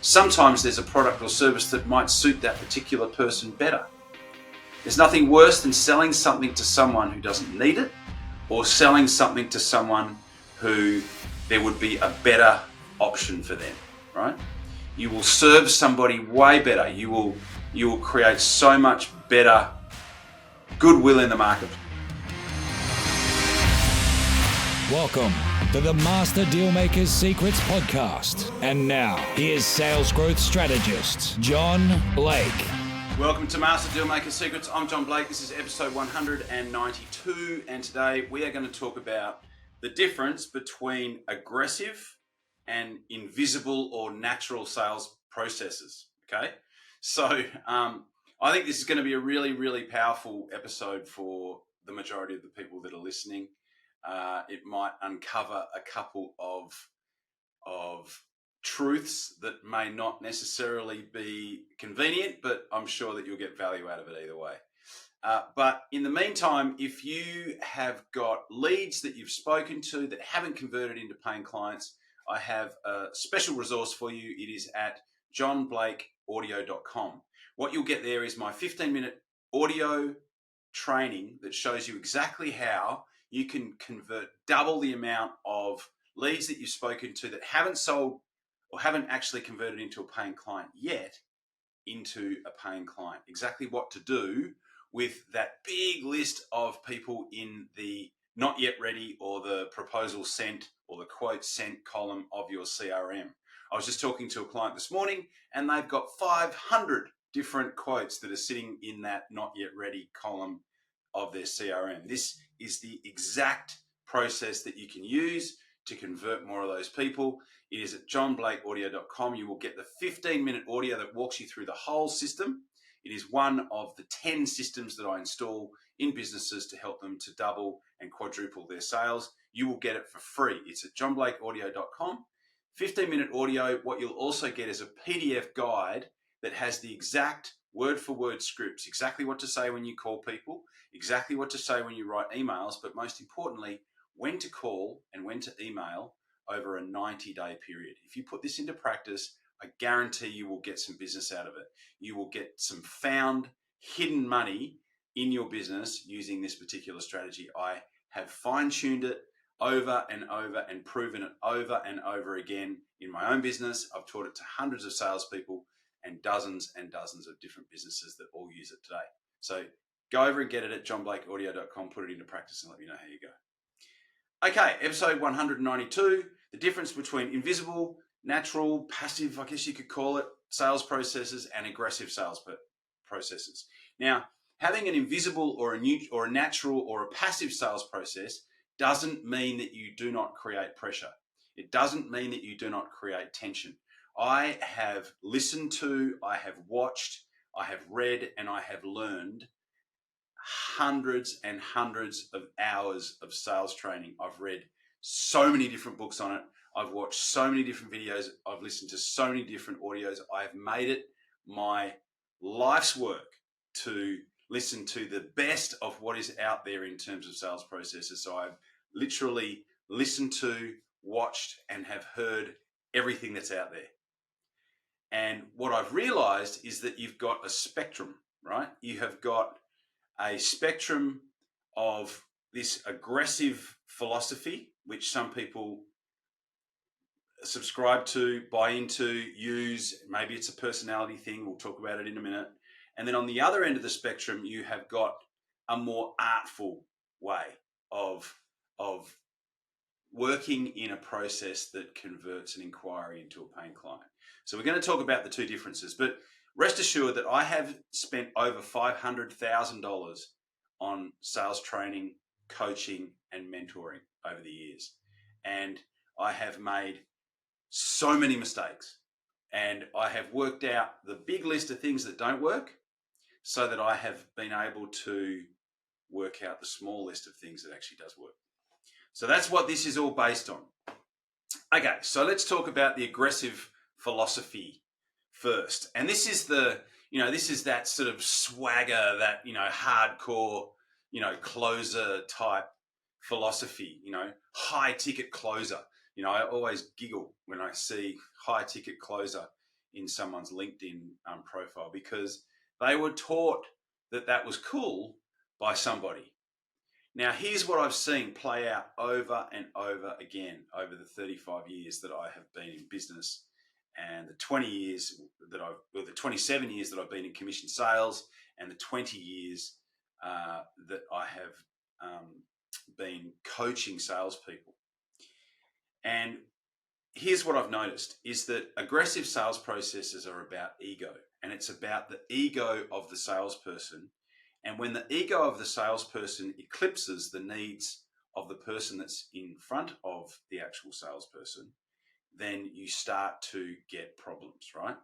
Sometimes there's a product or service that might suit that particular person better. There's nothing worse than selling something to someone who doesn't need it, or selling something to someone who there would be a better option for them, right? You will serve somebody way better. You will create so much better goodwill in the market. Welcome to the Master Dealmakers Secrets podcast. And now, here's sales growth strategist, John Blake. Welcome to Master Dealmakers Secrets. I'm John Blake. This is episode 192. And today we are going to talk about the difference between aggressive and invisible or natural sales processes. Okay. So I think this is going to be a really, really powerful episode for the majority of the people that are listening. It might uncover a couple of truths that may not necessarily be convenient, but I'm sure that you'll get value out of it either way. But in the meantime, if you have got leads that you've spoken to that haven't converted into paying clients, I have a special resource for you. It is at johnblakeaudio.com. What you'll get there is my 15-minute audio training that shows you exactly how you can convert double the amount of leads that you've spoken to that haven't sold or haven't actually converted into a paying client yet into a paying client. Exactly what to do with that big list of people in the not yet ready or the proposal sent or the quote sent column of your CRM. I was just talking to a client this morning and they've got 500 different quotes that are sitting in that not yet ready column of their CRM. This is the exact process that you can use to convert more of those people. It is at johnblakeaudio.com. You will get the 15-minute audio that walks you through the whole system. It is one of the 10 systems that I install in businesses to help them to double and quadruple their sales. You will get it for free. It's at johnblakeaudio.com. 15-minute audio. What you'll also get is a PDF guide that has the exact word-for-word scripts, exactly what to say when you call people, exactly what to say when you write emails, but most importantly, when to call and when to email over a 90-day period. If you put this into practice, I guarantee you will get some business out of it. You will get some found hidden money in your business using this particular strategy. I have fine-tuned it over and over and proven it over and over again in my own business. I've taught it to hundreds of salespeople and dozens of different businesses that all use it today. So go over and get it at johnblakeaudio.com, put it into practice and let me know how you go. Okay, episode 192, the difference between invisible, natural, passive, I guess you could call it, sales processes and aggressive sales processes. Now, having an invisible or a natural or a passive sales process doesn't mean that you do not create pressure. It doesn't mean that you do not create tension. I have listened to, I have watched, I have read, and I have learned hundreds and hundreds of hours of sales training. I've read so many different books on it. I've watched so many different videos. I've listened to so many different audios. I've made it my life's work to listen to the best of what is out there in terms of sales processes. So I've literally listened to, watched, and have heard everything that's out there. And what I've realized is that you've got a spectrum, right? You have got a spectrum of this aggressive philosophy, which some people subscribe to, buy into, use. Maybe it's a personality thing. We'll talk about it in a minute. And then on the other end of the spectrum, you have got a more artful way of working in a process that converts an inquiry into a paying client. So we're going to talk about the two differences, but rest assured that I have spent over $500,000 on sales training, coaching, and mentoring over the years. And I have made so many mistakes. And I have worked out the big list of things that don't work so that I have been able to work out the small list of things that actually does work. So that's what this is all based on. Okay, so let's talk about the aggressive philosophy first. And this is that sort of swagger, that, hardcore, closer type philosophy, high ticket closer. I always giggle when I see high ticket closer in someone's LinkedIn profile, because they were taught that that was cool by somebody. Now, here's what I've seen play out over and over again over the 35 years that I have been in business, and the 27 years that I've been in commission sales, and the 20 years that I have been coaching salespeople. And here's what I've noticed is that aggressive sales processes are about ego, and it's about the ego of the salesperson. And when the ego of the salesperson eclipses the needs of the person that's in front of the actual salesperson, then you start to get problems, right?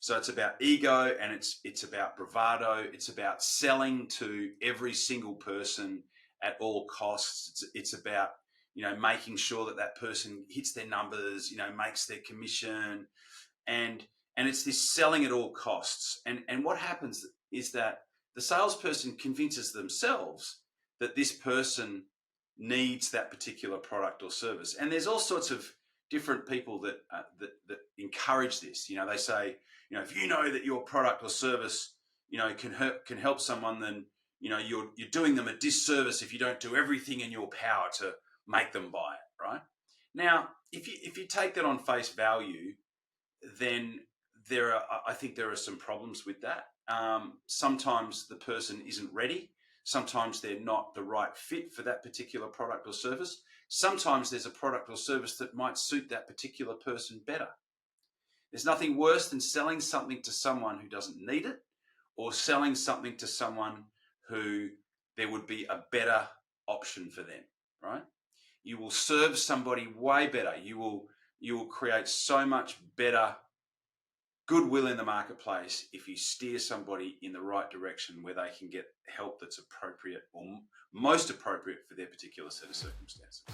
So it's about ego, and it's about bravado. It's about selling to every single person at all costs. It's about, making sure that that person hits their numbers, makes their commission, and it's this selling at all costs. And what happens is that the salesperson convinces themselves that this person needs that particular product or service. And there's all sorts of different people that encourage this. They say, if you know that your product or service, can help someone, then you're doing them a disservice if you don't do everything in your power to make them buy it, right? Now, if you take that on face value, then I think there are some problems with that. Sometimes the person isn't ready. Sometimes they're not the right fit for that particular product or service. Sometimes there's a product or service that might suit that particular person better. There's nothing worse than selling something to someone who doesn't need it, or selling something to someone who there would be a better option for them, right? You will serve somebody way better. You will create so much better goodwill in the marketplace if you steer somebody in the right direction where they can get help that's appropriate, or most appropriate for their particular set of circumstances.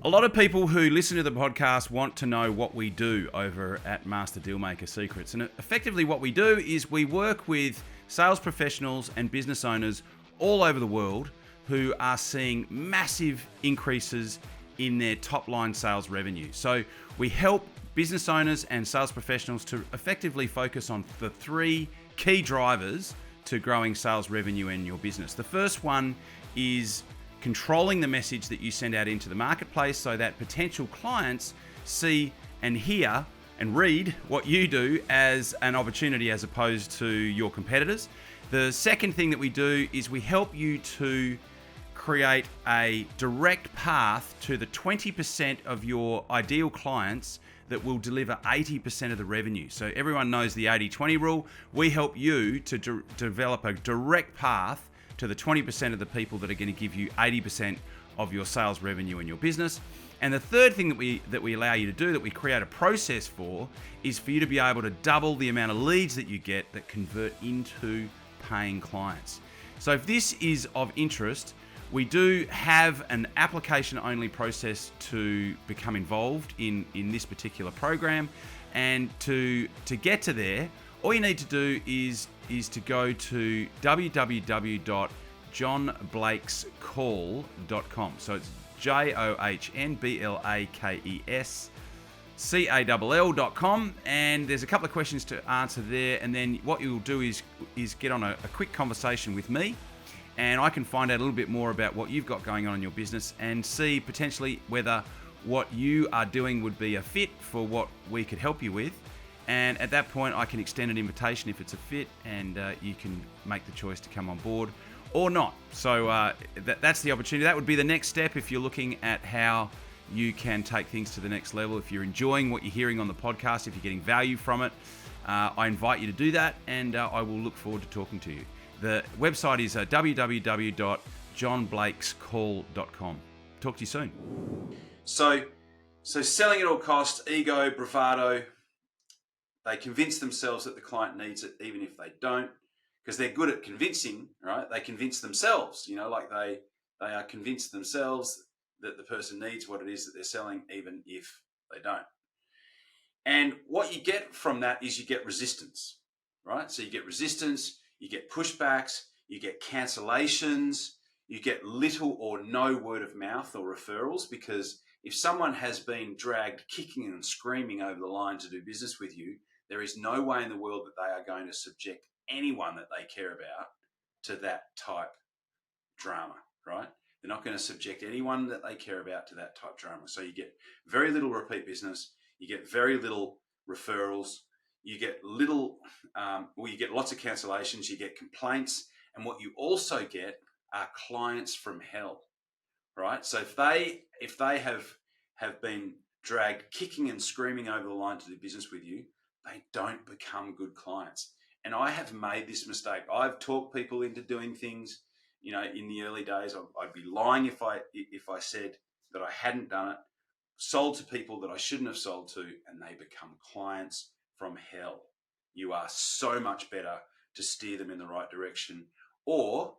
A lot of people who listen to the podcast want to know what we do over at Master Dealmaker Secrets. And effectively what we do is we work with sales professionals and business owners all over the world who are seeing massive increases in their top line sales revenue. So we help business owners and sales professionals to effectively focus on the three key drivers to growing sales revenue in your business. The first one is controlling the message that you send out into the marketplace so that potential clients see and hear and read what you do as an opportunity as opposed to your competitors. The second thing that we do is we help you to create a direct path to the 20% of your ideal clients that will deliver 80% of the revenue. So everyone knows the 80-20 rule. We help you to develop a direct path to the 20% of the people that are going to give you 80% of your sales revenue in your business. And the third thing that we allow you to do, that we create a process for, is for you to be able to double the amount of leads that you get that convert into paying clients. So if this is of interest, we do have an application-only process to become involved in this particular program. And to get to there, all you need to do is to go to johnblakescall.com. So it's JOHNBLAKESCALL.com, and there's a couple of questions to answer there, and then what you'll do is get on a quick conversation with me, and I can find out a little bit more about what you've got going on in your business and see potentially whether what you are doing would be a fit for what we could help you with. And at that point, I can extend an invitation if it's a fit, and you can make the choice to come on board or not. So that's the opportunity. That would be the next step if you're looking at how you can take things to the next level. If you're enjoying what you're hearing on the podcast, if you're getting value from it, I invite you to do that, and I will look forward to talking to you. The website is www.johnblakescall.com. Talk to you soon. So selling at all costs, ego, bravado. They convince themselves that the client needs it, even if they don't, because they're good at convincing, right? They convince themselves, like they are convinced themselves that the person needs what it is that they're selling, even if they don't. And what you get from that is you get resistance, right? So you get resistance, you get pushbacks, you get cancellations, you get little or no word of mouth or referrals, because if someone has been dragged kicking and screaming over the line to do business with you, there is no way in the world that they are going to subject anyone that they care about to that type drama, right? They're not going to subject anyone that they care about to that type drama. So you get very little repeat business, you get very little referrals, you get you get lots of cancellations, you get complaints, and what you also get are clients from hell, right? So if they have been dragged kicking and screaming over the line to do business with you, they don't become good clients. And I have made this mistake. I've talked people into doing things. In the early days, I'd be lying if I said that I hadn't done it. Sold to people that I shouldn't have sold to, and they become clients from hell. You are so much better to steer them in the right direction, or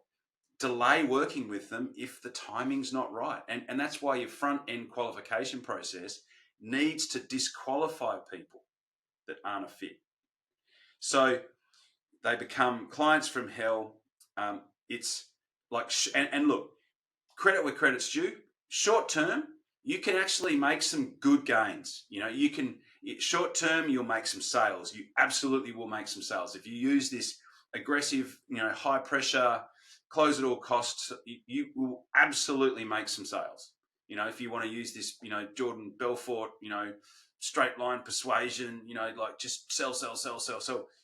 delay working with them if the timing's not right. And that's why your front end qualification process needs to disqualify people that aren't a fit. So they become clients from hell. It's like, and look, credit where credit's due. Short term, you can actually make some good gains. Short term, you'll make some sales. You absolutely will make some sales. If you use this aggressive, high pressure, close at all costs, you will absolutely make some sales. If you want to use this, Jordan Belfort, straight line persuasion, like just sell,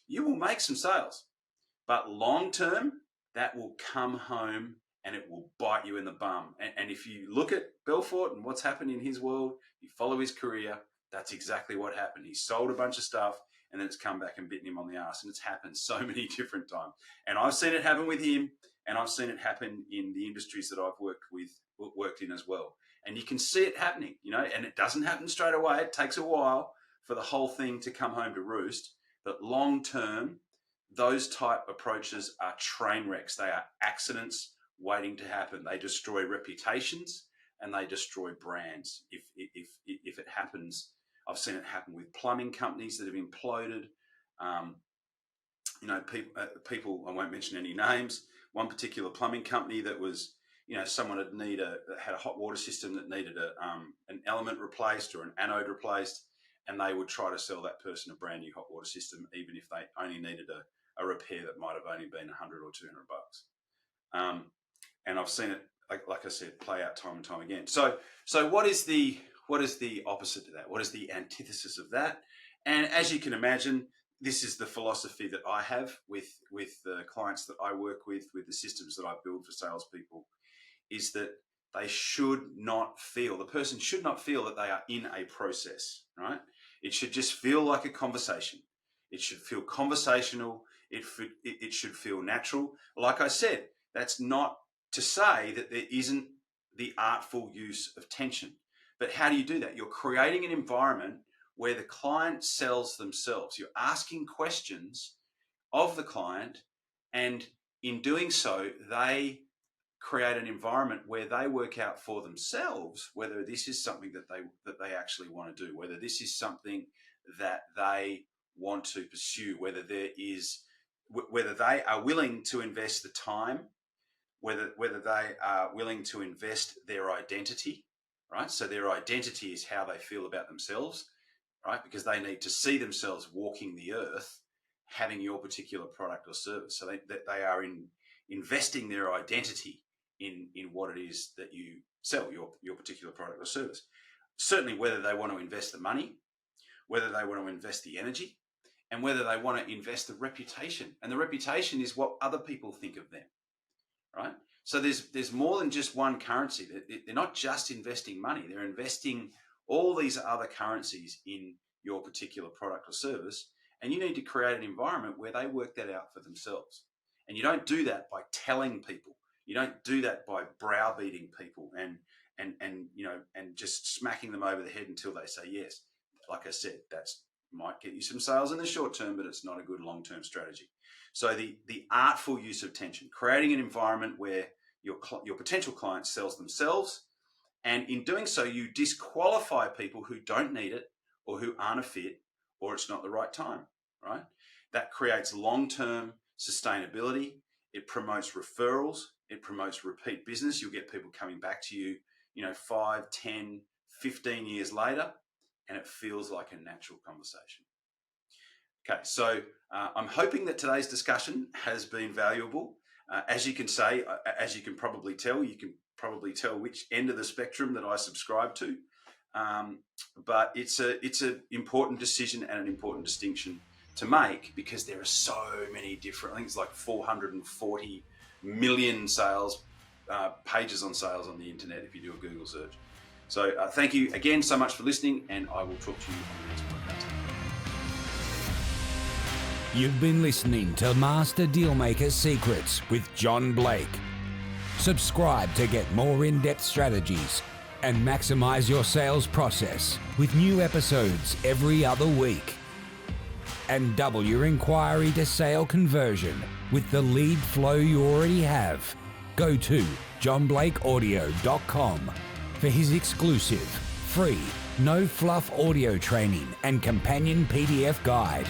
you will make some sales. But long term, that will come home and it will bite you in the bum. And if you look at Belfort and what's happened in his world, you follow his career, that's exactly what happened. He sold a bunch of stuff and then it's come back and bitten him on the ass. And it's happened so many different times. And I've seen it happen with him, and I've seen it happen in the industries that I've worked in as well. And you can see it happening, and it doesn't happen straight away. It takes a while for the whole thing to come home to roost. But long term, those type approaches are train wrecks. They are accidents waiting to happen. They destroy reputations and they destroy brands. If it happens, I've seen it happen with plumbing companies that have imploded. People, I won't mention any names. One particular plumbing company that was, someone had a hot water system that needed an element replaced or an anode replaced, and they would try to sell that person a brand new hot water system, even if they only needed a repair that might have only been $100 or $200. And I've seen it, like I said, play out time and time again. So what is the opposite to that? What is the antithesis of that? And as you can imagine, this is the philosophy that I have with the clients that I work with the systems that I build for salespeople, is that the person should not feel that they are in a process, right? It should just feel like a conversation. It should feel conversational. It should feel natural. Like I said, that's not to say that there isn't the artful use of tension. But how do you do that? You're creating an environment where the client sells themselves. You're asking questions of the client, and in doing so, they create an environment where they work out for themselves whether this is something that they actually want to do, whether this is something that they want to pursue, whether they are willing to invest the time, whether they are willing to invest their identity, right? So their identity is how they feel about themselves, right? Because they need to see themselves walking the earth having your particular product or service. So they are investing their identity in what it is that you sell, your particular product or service. Certainly whether they want to invest the money, whether they want to invest the energy, and whether they want to invest the reputation. And the reputation is what other people think of them, right? So there's more than just one currency. They're not just investing money. They're investing all these other currencies in your particular product or service. And you need to create an environment where they work that out for themselves. And you don't do that by telling people. You don't do that by browbeating people and just smacking them over the head until they say yes. Like I said, that's might get you some sales in the short term, but it's not a good long-term strategy. So the artful use of tension, creating an environment where your potential client sells themselves, and in doing so, you disqualify people who don't need it or who aren't a fit, or it's not the right time, right? That creates long-term sustainability. It promotes referrals. It promotes repeat business. You'll get people coming back to you, 5, 10, 15 years later, and it feels like a natural conversation. Okay, so I'm hoping that today's discussion has been valuable. As you can probably tell, you can probably tell which end of the spectrum that I subscribe to. But it's an important decision and an important distinction to make, because there are so many different things, like 440 million sales pages on sales on the internet if you do a Google search. So thank you again so much for listening, and I will talk to you on the next podcast. You've been listening to Master Dealmaker Secrets with John Blake. Subscribe to get more in-depth strategies and maximize your sales process with new episodes every other week. And double your inquiry to sale conversion with the lead flow you already have. Go to johnblakeaudio.com for his exclusive, free, no fluff audio training and companion PDF guide.